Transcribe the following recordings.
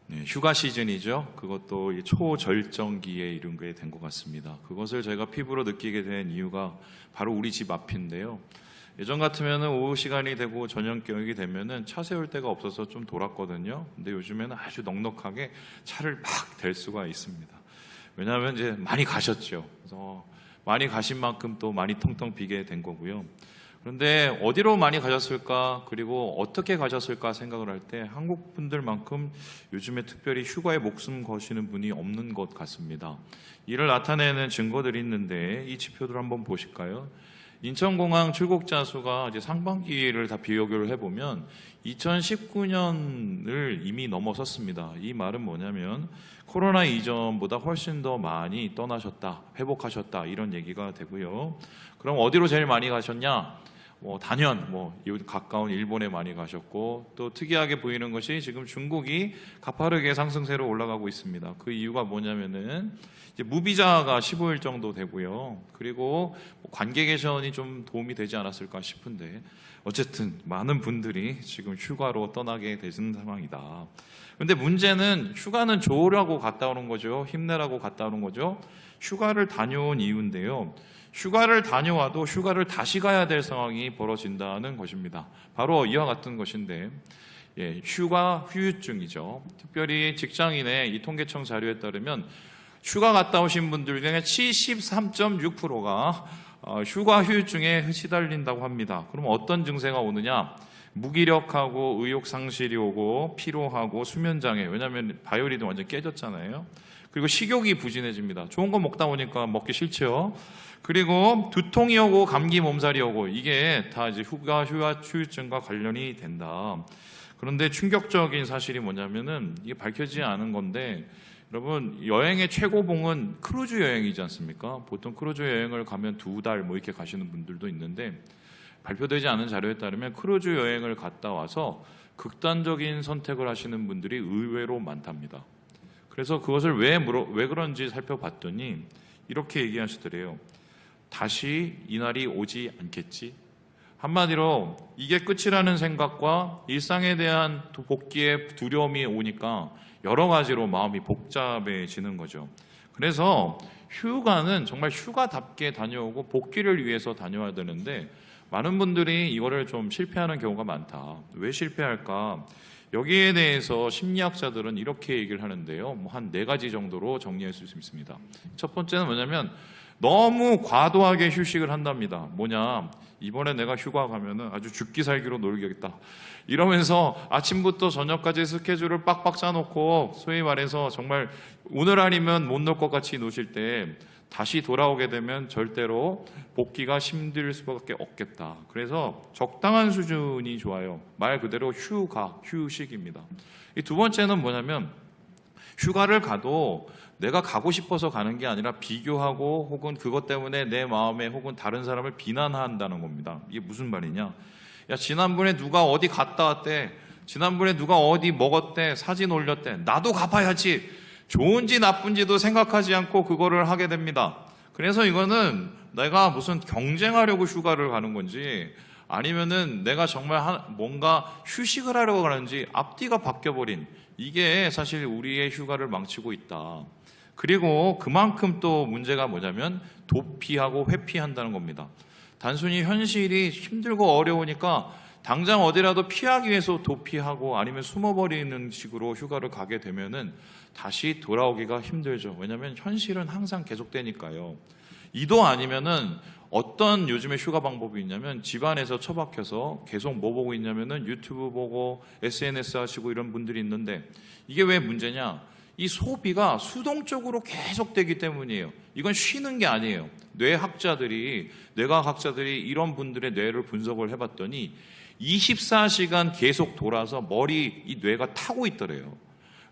네, 휴가 시즌이죠. 그것도 이 초절정기에 이른 게 된 것 같습니다. 그것을 제가 피부로 느끼게 된 이유가 바로 우리 집 앞인데요. 예전 같으면은 오후 시간이 되고 저녁경이 되면은 차 세울 데가 없어서 좀 돌았거든요. 근데 요즘에는 아주 넉넉하게 차를 막 댈 수가 있습니다. 왜냐하면 이제 많이 가셨죠. 그래서 많이 가신 만큼 또 많이 텅텅 비게 된 거고요. 그런데 어디로 많이 가셨을까, 그리고 어떻게 가셨을까 생각을 할 때 한국 분들만큼 요즘에 특별히 휴가에 목숨 거시는 분이 없는 것 같습니다. 이를 나타내는 증거들이 있는데 이 지표들 한번 보실까요? 인천공항 출국자 수가 이제 상반기를 다 비교를 해보면 2019년을 이미 넘어섰습니다. 이 말은 뭐냐면 코로나 이전보다 훨씬 더 많이 떠나셨다, 회복하셨다, 이런 얘기가 되고요. 그럼 어디로 제일 많이 가셨냐? 단연 가까운 일본에 많이 가셨고, 또 특이하게 보이는 것이 지금 중국이 가파르게 상승세로 올라가고 있습니다. 그 이유가 뭐냐면은 이제 무비자가 15일 정도 되고요. 그리고 관계 개선이 좀 도움이 되지 않았을까 싶은데, 어쨌든 많은 분들이 지금 휴가로 떠나게 되는 상황이다. 근데 문제는 휴가는 좋으라고 갔다 오는 거죠. 힘내라고 갔다 오는 거죠. 휴가를 다녀온 이유인데요. 휴가를 다녀와도 휴가를 다시 가야 될 상황이 벌어진다는 것입니다. 바로 이와 같은 것인데, 휴가 후유증이죠. 특별히 직장인의 이 통계청 자료에 따르면 휴가 갔다 오신 분들 중에 73.6%가 휴가 후유증에 시달린다고 합니다. 그럼 어떤 증세가 오느냐? 무기력하고 의욕 상실이 오고, 피로하고, 수면장애. 왜냐하면 바이오리듬 완전 깨졌잖아요. 그리고 식욕이 부진해집니다. 좋은 거 먹다 보니까 먹기 싫죠. 그리고 두통이 오고 감기 몸살이 오고, 이게 다 이제 휴가 후유증과 관련이 된다. 그런데 충격적인 사실이 뭐냐면은 이게 밝혀지지 않은 건데, 여러분, 여행의 최고봉은 크루즈 여행이지 않습니까? 보통 크루즈 여행을 가면 2달 이렇게 가시는 분들도 있는데, 발표되지 않은 자료에 따르면 크루즈 여행을 갔다 와서 극단적인 선택을 하시는 분들이 의외로 많답니다. 그래서 그것을 왜 그런지 살펴봤더니 이렇게 얘기하시더래요. 다시 이날이 오지 않겠지? 한마디로 이게 끝이라는 생각과 일상에 대한 복귀의 두려움이 오니까 여러 가지로 마음이 복잡해지는 거죠. 그래서 휴가는 정말 휴가답게 다녀오고 복귀를 위해서 다녀와야 되는데, 많은 분들이 이거를 좀 실패하는 경우가 많다. 왜 실패할까? 여기에 대해서 심리학자들은 이렇게 얘기를 하는데요. 한 4가지 정도로 정리할 수 있습니다. 첫 번째는 뭐냐면 너무 과도하게 휴식을 한답니다. 뭐냐? 이번에 내가 휴가 가면은 아주 죽기 살기로 놀겠다. 이러면서 아침부터 저녁까지 스케줄을 빡빡 짜놓고, 소위 말해서 정말 오늘 아니면 못 놀 것 같이 노실 때 다시 돌아오게 되면 절대로 복귀가 힘들 수밖에 없겠다. 그래서 적당한 수준이 좋아요. 말 그대로 휴식입니다. 이 두 번째는 뭐냐면, 휴가를 가도 내가 가고 싶어서 가는 게 아니라 비교하고, 혹은 그것 때문에 내 마음에 혹은 다른 사람을 비난한다는 겁니다. 이게 무슨 말이냐? 야, 지난번에 누가 어디 갔다 왔대. 지난번에 누가 어디 먹었대. 사진 올렸대. 나도 가봐야지. 좋은지 나쁜지도 생각하지 않고 그거를 하게 됩니다. 그래서 이거는 내가 무슨 경쟁하려고 휴가를 가는 건지, 아니면은 내가 정말 뭔가 휴식을 하려고 가는지 앞뒤가 바뀌어버린, 이게 사실 우리의 휴가를 망치고 있다. 그리고 그만큼 또 문제가 뭐냐면 도피하고 회피한다는 겁니다. 단순히 현실이 힘들고 어려우니까 당장 어디라도 피하기 위해서 도피하고 아니면 숨어버리는 식으로 휴가를 가게 되면은 다시 돌아오기가 힘들죠. 왜냐하면 현실은 항상 계속되니까요. 이도 아니면은 어떤 요즘에 휴가 방법이 있냐면, 집안에서 처박혀서 계속 뭐 보고 있냐면은 유튜브 보고 SNS 하시고 이런 분들이 있는데, 이게 왜 문제냐? 이 소비가 수동적으로 계속되기 때문이에요. 이건 쉬는 게 아니에요. 뇌학자들이 이런 분들의 뇌를 분석을 해봤더니 24시간 계속 돌아서 이 뇌가 타고 있더래요.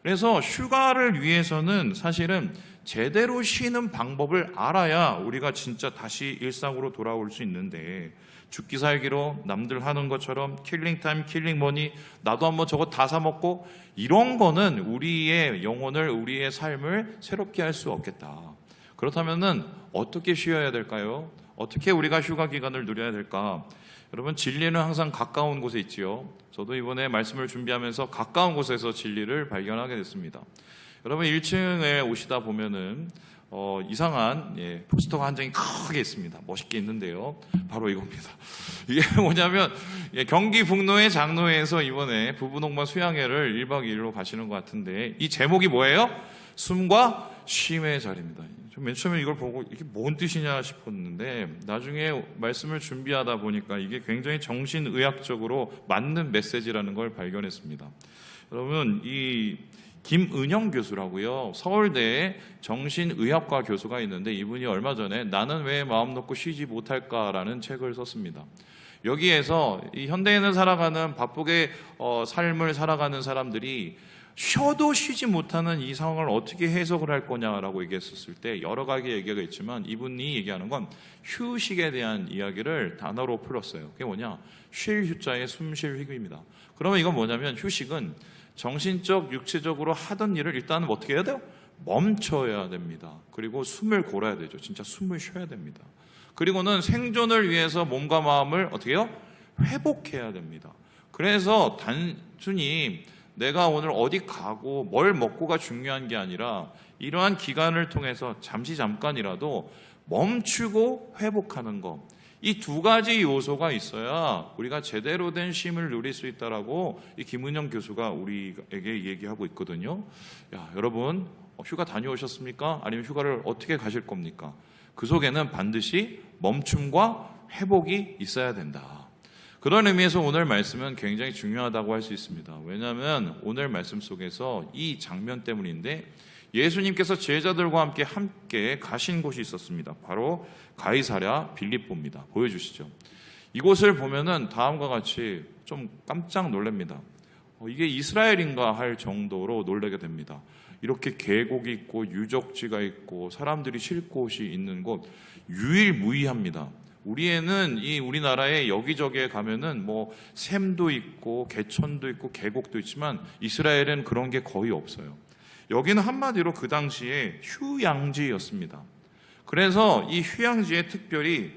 그래서 휴가를 위해서는 사실은 제대로 쉬는 방법을 알아야 우리가 진짜 다시 일상으로 돌아올 수 있는데, 죽기 살기로 남들 하는 것처럼 킬링 타임, 킬링 머니, 나도 한번 저거 다 사 먹고, 이런 거는 우리의 영혼을, 우리의 삶을 새롭게 할 수 없겠다. 그렇다면은 어떻게 쉬어야 될까요? 어떻게 우리가 휴가 기간을 누려야 될까? 여러분, 진리는 항상 가까운 곳에 있지요. 저도 이번에 말씀을 준비하면서 가까운 곳에서 진리를 발견하게 됐습니다. 여러분, 1층에 오시다 보면은 이상한 포스터가 한 장이 크게 있습니다. 멋있게 있는데요. 바로 이겁니다. 이게 뭐냐면 경기 북로의 장로회에서 이번에 부부 동반 수양회를 1박 2일로 가시는 것 같은데, 이 제목이 뭐예요? 숨과 쉼의 자리입니다. 맨 처음에 이걸 보고 이게 뭔 뜻이냐 싶었는데, 나중에 말씀을 준비하다 보니까 이게 굉장히 정신의학적으로 맞는 메시지라는 걸 발견했습니다. 여러분, 이 김은영 교수라고요, 서울대에 정신의학과 교수가 있는데, 이분이 얼마 전에 나는 왜 마음 놓고 쉬지 못할까라는 책을 썼습니다. 여기에서 이 현대인을 살아가는 바쁘게 삶을 살아가는 사람들이 쉬어도 쉬지 못하는 이 상황을 어떻게 해석을 할 거냐라고 얘기했었을 때 여러 가지 얘기가 있지만, 이분이 얘기하는 건 휴식에 대한 이야기를 단어로 풀었어요. 그게 뭐냐? 쉴 휴자에 숨쉴 휘입니다. 그러면 이건 뭐냐면, 휴식은 정신적, 육체적으로 하던 일을 일단은 어떻게 해야 돼요? 멈춰야 됩니다. 그리고 숨을 골아야 되죠. 진짜 숨을 쉬어야 됩니다. 그리고는 생존을 위해서 몸과 마음을 어떻게 해요? 회복해야 됩니다. 그래서 단순히 내가 오늘 어디 가고 뭘 먹고가 중요한 게 아니라, 이러한 기간을 통해서 잠깐이라도 멈추고 회복하는 것, 이 두 가지 요소가 있어야 우리가 제대로 된 쉼을 누릴 수 있다라고 이 김은영 교수가 우리에게 얘기하고 있거든요. 여러분, 휴가 다녀오셨습니까? 아니면 휴가를 어떻게 가실 겁니까? 그 속에는 반드시 멈춤과 회복이 있어야 된다. 그런 의미에서 오늘 말씀은 굉장히 중요하다고 할 수 있습니다. 왜냐하면 오늘 말씀 속에서 이 장면 때문인데, 예수님께서 제자들과 함께 가신 곳이 있었습니다. 바로 가이사랴 빌립보입니다. 보여주시죠. 이곳을 보면은 다음과 같이 좀 깜짝 놀랍니다. 이게 이스라엘인가 할 정도로 놀라게 됩니다. 이렇게 계곡이 있고 유적지가 있고 사람들이 쉴 곳이 있는 곳, 유일무이합니다. 우리에는 이 우리나라에 여기저기에 가면은 뭐 샘도 있고 개천도 있고 계곡도 있지만, 이스라엘은 그런 게 거의 없어요. 여기는 한마디로 그 당시에 휴양지였습니다. 그래서 이 휴양지에 특별히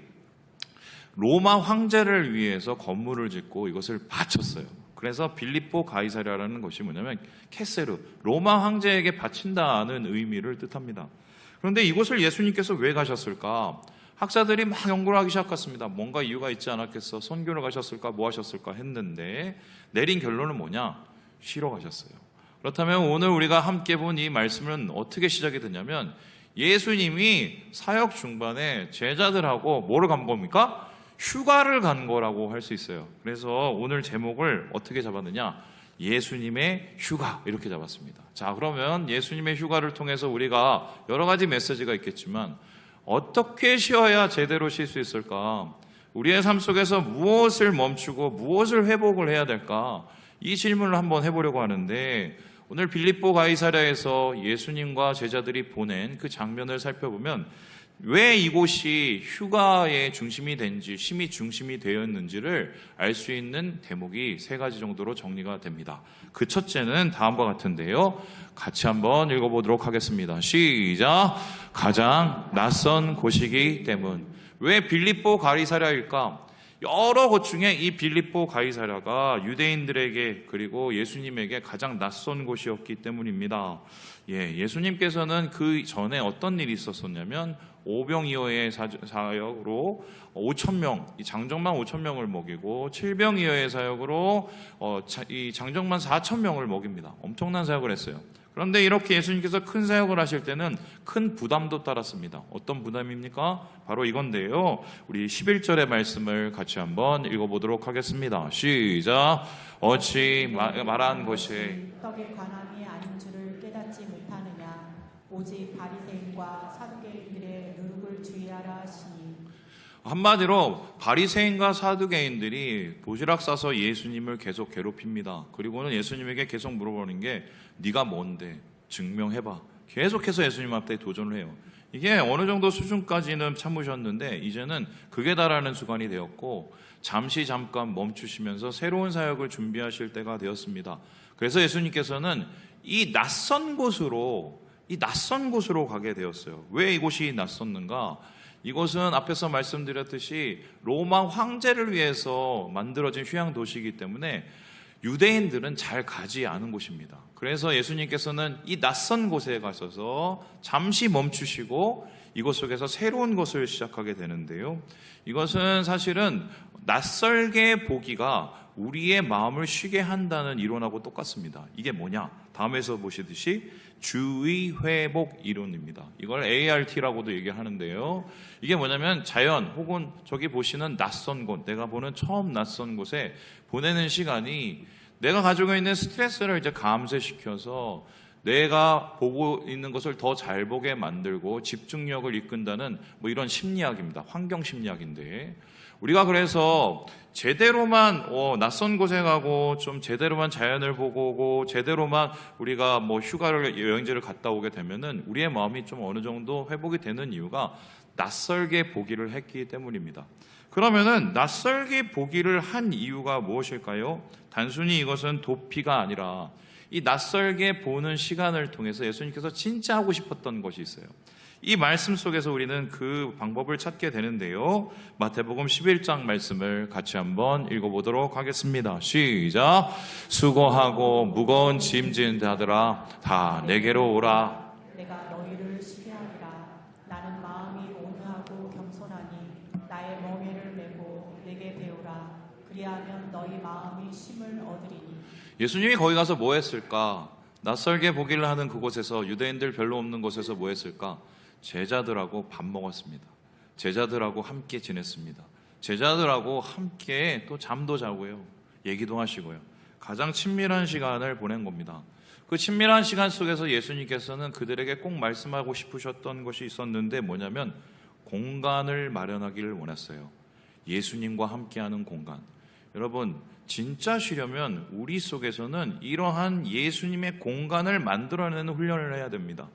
로마 황제를 위해서 건물을 짓고 이것을 바쳤어요. 그래서 빌립보 가이사랴라는 것이 뭐냐면 캐세르, 로마 황제에게 바친다는 의미를 뜻합니다. 그런데 이곳을 예수님께서 왜 가셨을까? 학자들이 막 연구를 하기 시작했습니다. 뭔가 이유가 있지 않았겠어? 선교를 가셨을까? 뭐 하셨을까? 했는데 내린 결론은 뭐냐? 쉬러 가셨어요. 그렇다면 오늘 우리가 함께 본 이 말씀은 어떻게 시작이 되냐면, 예수님이 사역 중반에 제자들하고 뭐를 간 겁니까? 휴가를 간 거라고 할 수 있어요. 그래서 오늘 제목을 어떻게 잡았느냐? 예수님의 휴가, 이렇게 잡았습니다. 자, 그러면 예수님의 휴가를 통해서 우리가 여러 가지 메시지가 있겠지만, 어떻게 쉬어야 제대로 쉴 수 있을까? 우리의 삶 속에서 무엇을 멈추고 무엇을 회복을 해야 될까? 이 질문을 한번 해보려고 하는데, 오늘 빌립보 가이사랴에서 예수님과 제자들이 보낸 그 장면을 살펴보면 왜 이곳이 휴가의 중심이 된지, 쉼이 중심이 되었는지를 알 수 있는 대목이 세 가지 정도로 정리가 됩니다. 그 첫째는 다음과 같은데요, 같이 한번 읽어보도록 하겠습니다. 시작. 가장 낯선 곳이기 때문. 왜 빌립보 가이사랴일까? 여러 곳 중에 이 빌립보 가이사랴가 유대인들에게 그리고 예수님에게 가장 낯선 곳이었기 때문입니다. 예수님께서는 그 전에 어떤 일이 있었었냐면, 오병이어의 사역으로 5,000명, 이 장정만 5,000명을 먹이고 7병이어의 사역으로 이 장정만 4,000명을 먹입니다. 엄청난 사역을 했어요. 그런데 이렇게 예수님께서 큰 사역을 하실 때는 큰 부담도 따랐습니다. 어떤 부담입니까? 바로 이건데요, 우리 11절의 말씀을 같이 한번 읽어보도록 하겠습니다. 시작. 어찌 말한 것이 떡의 관함이 아닌 줄을 깨닫지 못하느냐? 오직 바리새인과 사두개인들의 누룩을 주의하라 하시니. 한마디로 바리새인과 사두개인들이 도시락 싸서 예수님을 계속 괴롭힙니다. 그리고는 예수님에게 계속 물어보는 게, 네가 뭔데? 증명해봐. 계속해서 예수님 앞에 도전을 해요. 이게 어느 정도 수준까지는 참으셨는데, 이제는 극에 달하는 수간이 되었고, 잠깐 멈추시면서 새로운 사역을 준비하실 때가 되었습니다. 그래서 예수님께서는 이 낯선 곳으로 가게 되었어요. 왜 이곳이 낯섰는가? 이곳은 앞에서 말씀드렸듯이 로마 황제를 위해서 만들어진 휴양 도시이기 때문에 유대인들은 잘 가지 않은 곳입니다. 그래서 예수님께서는 이 낯선 곳에 가셔서 잠시 멈추시고 이곳 속에서 새로운 것을 시작하게 되는데요. 이것은 사실은 낯설게 보기가 우리의 마음을 쉬게 한다는 이론하고 똑같습니다. 이게 뭐냐? 다음에서 보시듯이 주의 회복 이론입니다. 이걸 ART라고도 얘기하는데요. 이게 뭐냐면 자연 혹은 저기 보시는 낯선 곳, 내가 보는 처음 낯선 곳에 보내는 시간이 내가 가지고 있는 스트레스를 이제 감쇄시켜서 내가 보고 있는 것을 더 잘 보게 만들고 집중력을 이끈다는 뭐 이런 심리학입니다. 환경 심리학인데 우리가 그래서 제대로만 낯선 곳에 가고 좀 제대로만 자연을 보고 오고 제대로만 우리가 뭐 휴가를 여행지를 갔다 오게 되면은 우리의 마음이 좀 어느 정도 회복이 되는 이유가 낯설게 보기를 했기 때문입니다. 그러면은 낯설게 보기를 한 이유가 무엇일까요? 단순히 이것은 도피가 아니라 이 낯설게 보는 시간을 통해서 예수님께서 진짜 하고 싶었던 것이 있어요. 이 말씀 속에서 우리는 그 방법을 찾게 되는데요. 마태복음 11장 말씀을 같이 한번 읽어보도록 하겠습니다. 시작. 수고하고 무거운 짐진 자들아 다 내게로 오라. 내가 너희를 쉬게 하리라. 나는 마음이 온유하고 겸손하니 나의 멍에를 메고 내게 배우라. 그리하면 너희 마음이 쉼을 얻으리니. 예수님이 거기 가서 뭐 했을까? 낯설게 보기를 하는 그곳에서 유대인들 별로 없는 곳에서 뭐 했을까? 제자들하고 밥 먹었습니다. 제자들하고 함께 지냈습니다. 제자들하고 함께 또 잠도 자고요. 얘기도 하시고요. 가장 친밀한 시간을 보낸 겁니다. 그 친밀한 시간 속에서 예수님께서는 그들에게 꼭 말씀하고 싶으셨던 것이 있었는데 뭐냐면 공간을 마련하기를 원했어요. 예수님과 함께하는 공간. 여러분 진짜 쉬려면 우리 속에서는 이러한 예수님의 공간을 만들어내는 훈련을 해야 됩니다.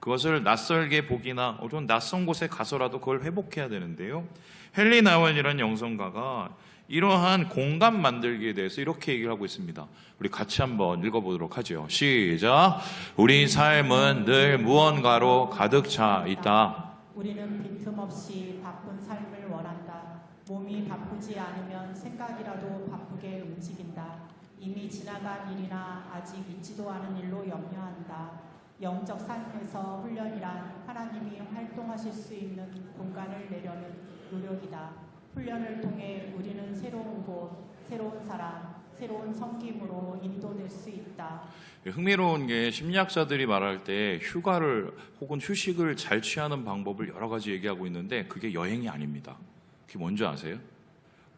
그것을 낯설게 보기나 어떤 낯선 곳에 가서라도 그걸 회복해야 되는데요. 헨리 나원이라는 영성가가 이러한 공간 만들기에 대해서 이렇게 얘기를 하고 있습니다. 우리 같이 한번 읽어보도록 하죠. 시작. 우리 삶은 늘 무언가로 가득 차 있다. 우리는 빈틈없이 바쁜 삶을 원한다. 몸이 바쁘지 않으면 생각이라도 바쁘게 움직인다. 이미 지나간 일이나 아직 있지도 않은 일로 염려한다. 영적 삶에서 훈련이란 하나님이 활동하실 수 있는 공간을 내려는 노력이다. 훈련을 통해 우리는 새로운 곳, 새로운 사람, 새로운 섬김으로 인도될 수 있다. 흥미로운 게 심리학자들이 말할 때 휴가를 혹은 휴식을 잘 취하는 방법을 여러 가지 얘기하고 있는데 그게 여행이 아닙니다. 그게 뭔지 아세요?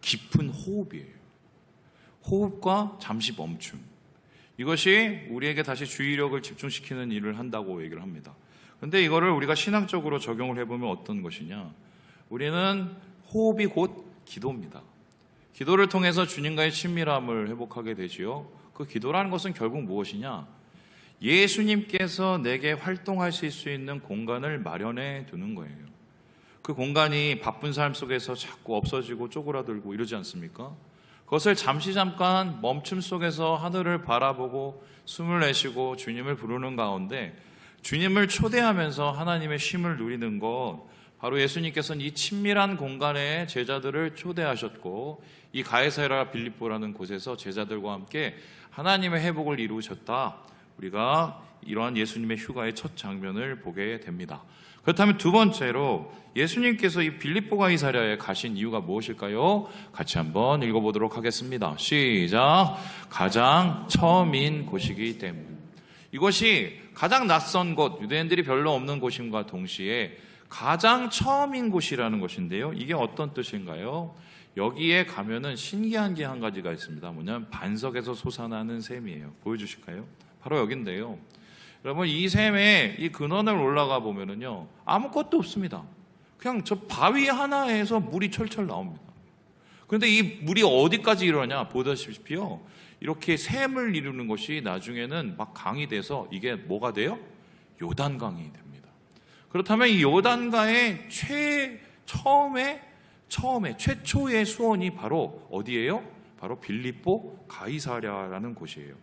깊은 호흡이에요. 호흡과 잠시 멈춤. 이것이 우리에게 다시 주의력을 집중시키는 일을 한다고 얘기를 합니다. 그런데 이거를 우리가 신앙적으로 적용을 해보면 어떤 것이냐? 우리는 호흡이 곧 기도입니다. 기도를 통해서 주님과의 친밀함을 회복하게 되지요. 그 기도라는 것은 결국 무엇이냐? 예수님께서 내게 활동하실 수 있는 공간을 마련해 두는 거예요. 그 공간이 바쁜 삶 속에서 자꾸 없어지고 쪼그라들고 이러지 않습니까? 그것을 잠깐 멈춤 속에서 하늘을 바라보고 숨을 내쉬고 주님을 부르는 가운데 주님을 초대하면서 하나님의 쉼을 누리는 것, 바로 예수님께서는 이 친밀한 공간에 제자들을 초대하셨고 이 가이사랴 빌립보라는 곳에서 제자들과 함께 하나님의 회복을 이루셨다. 우리가 이러한 예수님의 휴가의 첫 장면을 보게 됩니다. 그렇다면 두 번째로 예수님께서 이 빌립보 가이사랴에 가신 이유가 무엇일까요? 같이 한번 읽어보도록 하겠습니다. 시작. 가장 처음인 곳이기 때문. 이것이 가장 낯선 곳, 유대인들이 별로 없는 곳임과 동시에 가장 처음인 곳이라는 것인데요. 이게 어떤 뜻인가요? 여기에 가면은 신기한 게 한 가지가 있습니다. 뭐냐면 반석에서 솟아나는 샘이에요. 보여주실까요? 바로 여긴데요. 여러분 이 샘의 이 근원을 올라가 보면은요 아무것도 없습니다. 그냥 저 바위 하나에서 물이 철철 나옵니다. 그런데 이 물이 어디까지 이러냐 보다시피요 이렇게 샘을 이루는 것이 나중에는 막 강이 돼서 이게 뭐가 돼요? 요단강이 됩니다. 그렇다면 이 요단강의 최초의 수원이 바로 어디예요? 바로 빌립보 가이사랴라는 곳이에요.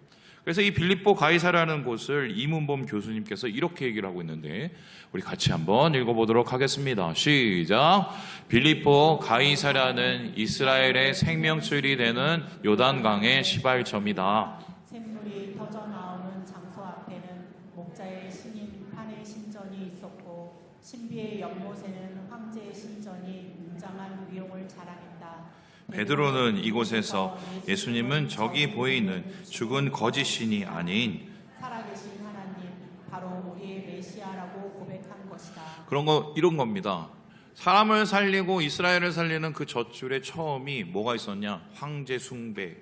그래서 이 빌립보 가이사라는 곳을 이문범 교수님께서 이렇게 얘기를 하고 있는데 우리 같이 한번 읽어보도록 하겠습니다. 시작. 빌립보 가이사라는 이스라엘의 생명줄이 되는 요단강의 시발점이다. 샘물이 터져 나오는 장소 앞에는 목자의 신인 판의 신전이 있었고 신비의 연못에는 황제의 신전이 웅장한 위용을 자랑했다. 베드로는 이곳에서 예수님은 저기 보이는 죽은 거짓 신이 아닌 살아계신 하나님 바로 우리의 메시아라고 고백한 것이다. 이런 겁니다. 사람을 살리고 이스라엘을 살리는 그 젖줄의 처음이 뭐가 있었냐? 황제 숭배,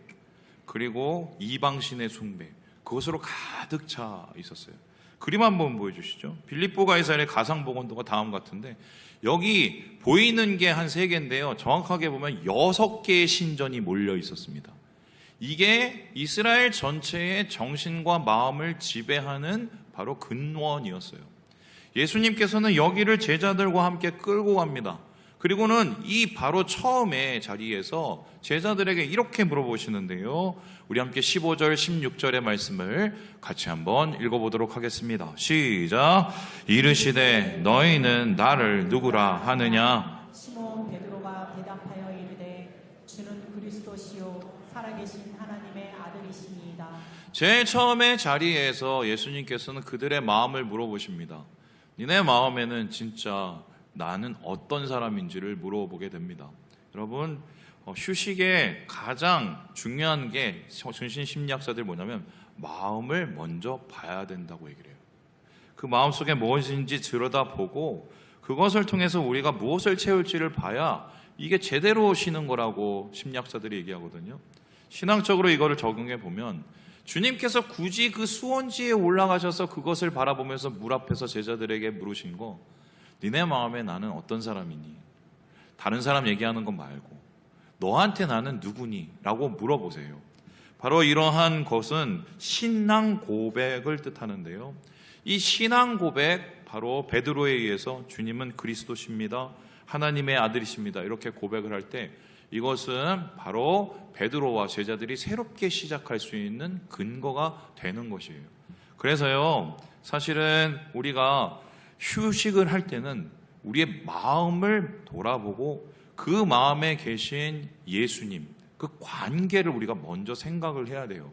그리고 이방신의 숭배, 그것으로 가득 차 있었어요. 그림 한번 보여주시죠. 빌립보 가이사의 가상복원도가 다음 같은데 여기 보이는 게 한 3개인데요. 정확하게 보면 6개의 신전이 몰려 있었습니다. 이게 이스라엘 전체의 정신과 마음을 지배하는 바로 근원이었어요. 예수님께서는 여기를 제자들과 함께 끌고 갑니다. 그리고는 이 바로 처음에 자리에서 제자들에게 이렇게 물어보시는데요. 우리 함께 15절, 16절의 말씀을 같이 한번 읽어보도록 하겠습니다. 시작. 이르시되 너희는 나를 누구라 하느냐? 시몬 베드로가 대답하여 이르되 주는 그리스도시요 살아계신 하나님의 아들이시니이다. 제일 처음에 자리에서 예수님께서는 그들의 마음을 물어보십니다. 니네 마음에는 진짜 나는 어떤 사람인지를 물어보게 됩니다. 여러분, 휴식의 가장 중요한 게 정신심리학자들 뭐냐면 마음을 먼저 봐야 된다고 얘기를 해요. 그 마음속에 무엇인지 들여다보고 그것을 통해서 우리가 무엇을 채울지를 봐야 이게 제대로 쉬는 거라고 심리학자들이 얘기하거든요. 신앙적으로 이거를 적용해 보면 주님께서 굳이 그 수원지에 올라가셔서 그것을 바라보면서 물 앞에서 제자들에게 물으신 거, 니네 마음에 나는 어떤 사람이니? 다른 사람 얘기하는 것 말고 너한테 나는 누구니? 라고 물어보세요. 바로 이러한 것은 신앙 고백을 뜻하는데요. 이 신앙 고백, 바로 베드로에 의해서 주님은 그리스도십니다, 하나님의 아들이십니다, 이렇게 고백을 할 때 이것은 바로 베드로와 제자들이 새롭게 시작할 수 있는 근거가 되는 것이에요. 그래서요, 사실은 우리가 휴식을 할 때는 우리의 마음을 돌아보고 그 마음에 계신 예수님, 그 관계를 우리가 먼저 생각을 해야 돼요.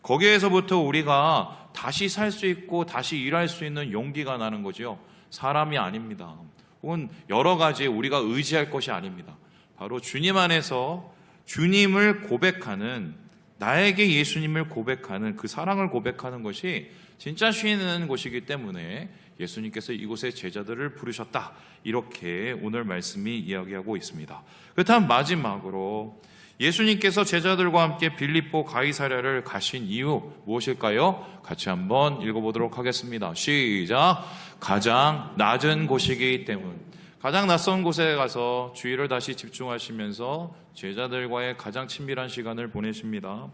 거기에서부터 우리가 다시 살 수 있고 다시 일할 수 있는 용기가 나는 거죠. 사람이 아닙니다. 혹은 여러 가지 우리가 의지할 것이 아닙니다. 바로 주님 안에서 주님을 고백하는, 나에게 예수님을 고백하는, 그 사랑을 고백하는 것이 진짜 쉬는 곳이기 때문에 예수님께서 이곳에 제자들을 부르셨다, 이렇게 오늘 말씀이 이야기하고 있습니다. 그렇다면 마지막으로 예수님께서 제자들과 함께 빌립보 가이사랴를 가신 이유 무엇일까요? 같이 한번 읽어보도록 하겠습니다. 시작. 가장 낮은 곳이기 때문. 가장 낯선 곳에 가서 주의를 다시 집중하시면서 제자들과의 가장 친밀한 시간을 보내십니다.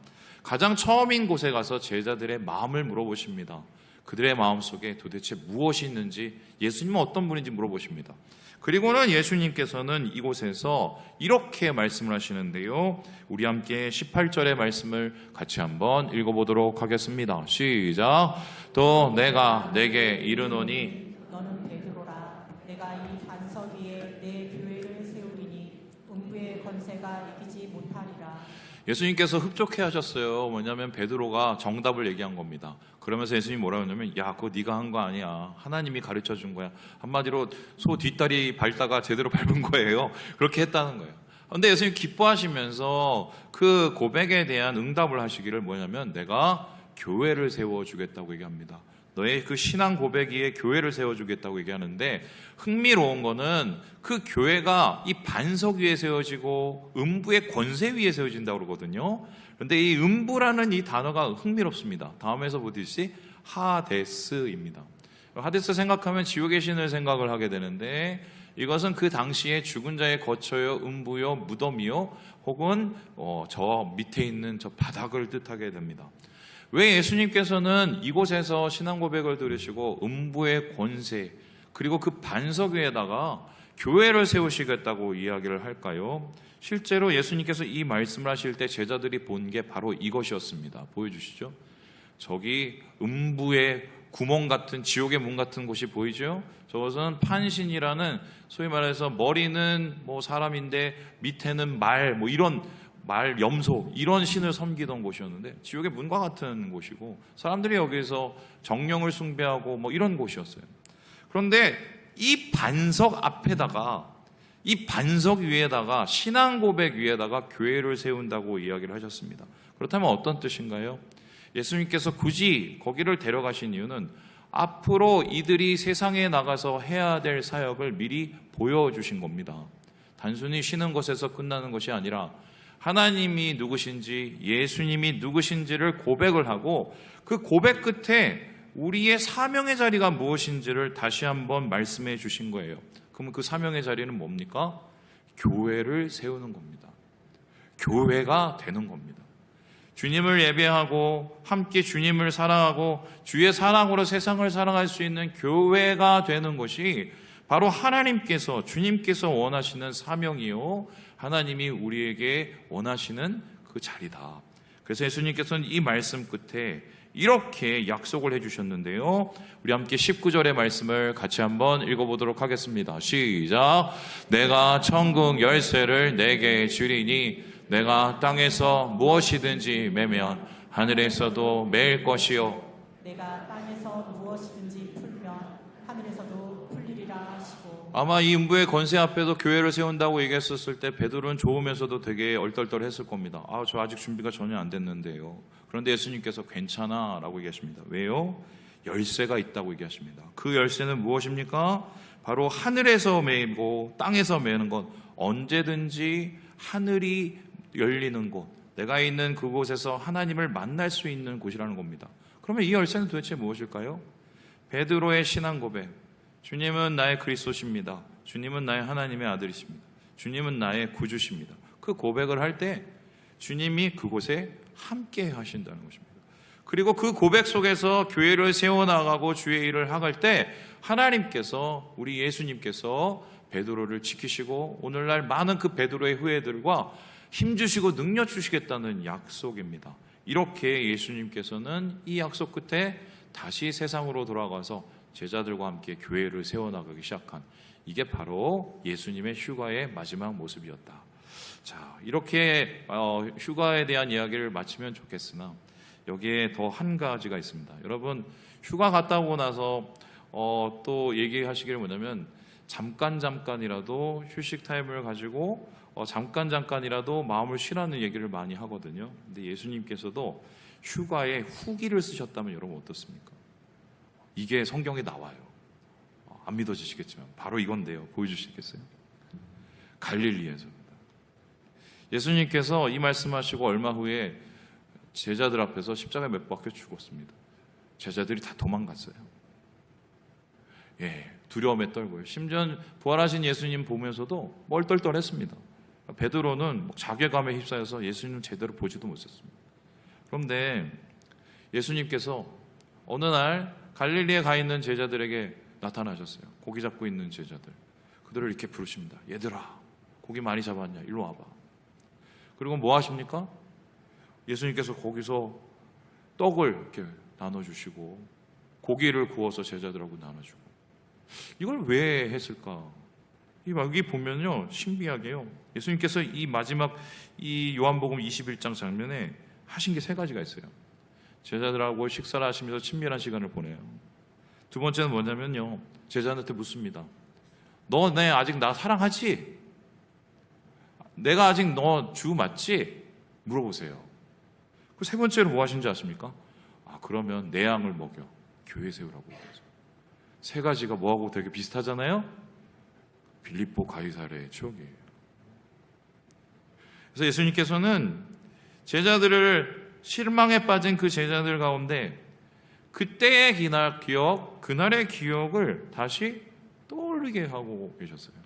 가장 처음인 곳에 가서 제자들의 마음을 물어보십니다. 그들의 마음속에 도대체 무엇이 있는지, 예수님은 어떤 분인지 물어보십니다. 그리고는 예수님께서는 이곳에서 이렇게 말씀을 하시는데요. 우리 함께 18절의 말씀을 같이 한번 읽어보도록 하겠습니다. 시작. 또 내가 내게 이르노니 너는 베드로라. 내가 이 반석 위에 내 교회를 세우리니 음부의 권세가 이기지 못하리라. 예수님께서 흡족해 하셨어요. 뭐냐면 베드로가 정답을 얘기한 겁니다. 그러면서 예수님이 뭐라고 했냐면, 야, 그거 네가 한 거 아니야. 하나님이 가르쳐 준 거야. 한마디로 소 뒷다리 밟다가 제대로 밟은 거예요. 그렇게 했다는 거예요. 그런데 예수님 기뻐하시면서 그 고백에 대한 응답을 하시기를 뭐냐면, 내가 교회를 세워주겠다고 얘기합니다. 너의 그 신앙 고백 위에 교회를 세워주겠다고 얘기하는데, 흥미로운 거는 그 교회가 이 반석 위에 세워지고 음부의 권세 위에 세워진다고 그러거든요. 그런데 이 음부라는 이 단어가 흥미롭습니다. 다음에서 보듯이 하데스입니다. 하데스 생각하면 지옥의 신을 생각을 하게 되는데, 이것은 그 당시에 죽은 자의 거처요, 음부요, 무덤이요, 혹은 저 밑에 있는 저 바닥을 뜻하게 됩니다. 왜 예수님께서는 이곳에서 신앙 고백을 들으시고 음부의 권세, 그리고 그 반석 위에다가 교회를 세우시겠다고 이야기를 할까요? 실제로 예수님께서 이 말씀을 하실 때 제자들이 본 게 바로 이것이었습니다. 보여주시죠. 저기 음부의 구멍 같은 지옥의 문 같은 곳이 보이죠? 저것은 판신이라는 소위 말해서 머리는 뭐 사람인데 밑에는 말, 뭐 이런 말, 염소 이런 신을 섬기던 곳이었는데 지옥의 문과 같은 곳이고 사람들이 여기서 정령을 숭배하고 뭐 이런 곳이었어요. 그런데 이 반석 앞에다가 이 반석 위에다가 신앙 고백 위에다가 교회를 세운다고 이야기를 하셨습니다. 그렇다면 어떤 뜻인가요? 예수님께서 굳이 거기를 데려가신 이유는 앞으로 이들이 세상에 나가서 해야 될 사역을 미리 보여주신 겁니다. 단순히 쉬는 것에서 끝나는 것이 아니라 하나님이 누구신지 예수님이 누구신지를 고백을 하고 그 고백 끝에 우리의 사명의 자리가 무엇인지를 다시 한번 말씀해 주신 거예요. 그러면 그 사명의 자리는 뭡니까? 교회를 세우는 겁니다. 교회가 되는 겁니다. 주님을 예배하고 함께 주님을 사랑하고 주의 사랑으로 세상을 사랑할 수 있는 교회가 되는 것이 바로 하나님께서 주님께서 원하시는 사명이요 하나님이 우리에게 원하시는 그 자리다. 그래서 예수님께서는 이 말씀 끝에 이렇게 약속을 해주셨는데요. 우리 함께 19절의 말씀을 같이 한번 읽어보도록 하겠습니다. 시작. 내가 천국 열쇠를 내게 주리니 내가 땅에서 무엇이든지 매면 하늘에서도 매일 것이요 내가 땅에서 무엇이든지 풀면 하늘에서도 풀리리라 하시고. 아마 이 음부의 권세 앞에도 교회를 세운다고 얘기했었을 때 베드로는 좋으면서도 되게 얼떨떨했을 겁니다. 저 아직 준비가 전혀 안 됐는데요. 그런데 예수님께서 괜찮아 라고 얘기하십니다. 왜요? 열쇠가 있다고 얘기하십니다. 그 열쇠는 무엇입니까? 바로 하늘에서 매고 땅에서 매는 것, 언제든지 하늘이 열리는 곳, 내가 있는 그곳에서 하나님을 만날 수 있는 곳이라는 겁니다. 그러면 이 열쇠는 도대체 무엇일까요? 베드로의 신앙 고백, 주님은 나의 그리스도십니다. 주님은 나의 하나님의 아들이십니다. 주님은 나의 구주십니다. 그 고백을 할 때 주님이 그곳에 함께 하신다는 것입니다. 그리고 그 고백 속에서 교회를 세워나가고 주의 일을 하갈 때 하나님께서, 우리 예수님께서 베드로를 지키시고 오늘날 많은 그 베드로의 후예들과 힘주시고 능력 주시겠다는 약속입니다. 이렇게 예수님께서는 이 약속 끝에 다시 세상으로 돌아가서 제자들과 함께 교회를 세워나가기 시작한, 이게 바로 예수님의 휴가의 마지막 모습이었다. 자, 이렇게 휴가에 대한 이야기를 마치면 좋겠으나 여기에 더 한 가지가 있습니다. 여러분, 휴가 갔다 오고 나서 또 얘기하시기를 뭐냐면 잠깐이라도 휴식 타임을 가지고 잠깐이라도 마음을 쉬라는 얘기를 많이 하거든요. 근데 예수님께서도 휴가에 후기를 쓰셨다면 여러분 어떻습니까? 이게 성경에 나와요. 안 믿어지시겠지만 바로 이건데요. 보여주시겠어요? 갈릴리에서입니다. 예수님께서 이 말씀하시고 얼마 후에 제자들 앞에서 십자가에 못 박혀 죽었습니다. 제자들이 다 도망갔어요. 두려움에 떨고요. 심지어 부활하신 예수님 보면서도 멀떨떨했습니다. 베드로는 자괴감에 휩싸여서 예수님 제대로 보지도 못했습니다. 그런데 예수님께서 어느 날 갈릴리에 가 있는 제자들에게 나타나셨어요. 고기 잡고 있는 제자들. 그들을 이렇게 부르십니다. 얘들아, 고기 많이 잡았냐? 일로 와봐. 그리고 뭐 하십니까? 예수님께서 거기서 떡을 이렇게 나눠주시고 고기를 구워서 제자들하고 나눠주고. 이걸 왜 했을까? 여기 보면요, 신비하게요, 예수님께서 이 마지막 이 요한복음 21장 장면에 하신 게 세 가지가 있어요. 제자들하고 식사를 하시면서 친밀한 시간을 보내요. 두 번째는 뭐냐면요, 제자들한테 묻습니다. 너 아직 나 사랑하지? 내가 아직 너 주 맞지? 물어보세요. 그 세 번째로 뭐 하신지 아십니까? 그러면 내 양을 먹여 교회 세우라고 그러죠. 세 가지가 뭐하고 되게 비슷하잖아요. 빌립보 가이사랴의 추억이에요. 그래서 예수님께서는 제자들을, 실망에 빠진 그 제자들 가운데 그때의 그날의 기억을 다시 떠올리게 하고 계셨어요.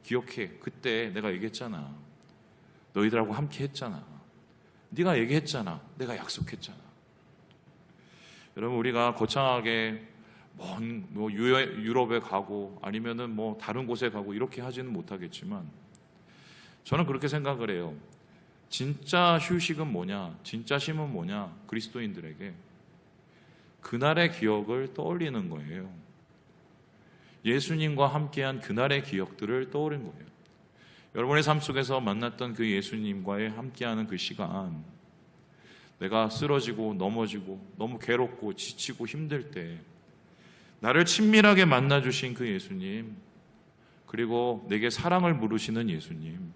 기억해, 그때 내가 얘기했잖아. 너희들하고 함께 했잖아. 네가 얘기했잖아. 내가 약속했잖아. 여러분, 우리가 거창하게 유럽에 가고 아니면은 다른 곳에 가고 이렇게 하지는 못하겠지만, 저는 그렇게 생각을 해요. 진짜 휴식은 뭐냐? 진짜 쉼은 뭐냐? 그리스도인들에게 그날의 기억을 떠올리는 거예요. 예수님과 함께한 그날의 기억들을 떠올린 거예요. 여러분의 삶 속에서 만났던 그 예수님과의 함께하는 그 시간, 내가 쓰러지고 넘어지고 너무 괴롭고 지치고 힘들 때 나를 친밀하게 만나주신 그 예수님, 그리고 내게 사랑을 물으시는 예수님,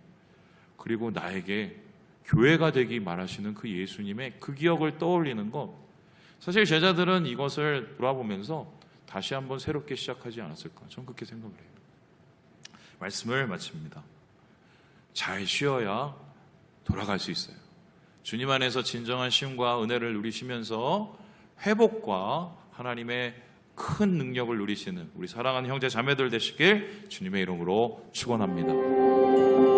그리고 나에게 교회가 되기 말하시는 그 예수님의 그 기억을 떠올리는 것, 사실 제자들은 이것을 돌아보면서 다시 한번 새롭게 시작하지 않았을까? 저는 그렇게 생각을 해요. 말씀을 마칩니다. 잘 쉬어야 돌아갈 수 있어요. 주님 안에서 진정한 쉼과 은혜를 누리시면서 회복과 하나님의 큰 능력을 누리시는 우리 사랑하는 형제 자매들 되시길 주님의 이름으로 축원합니다.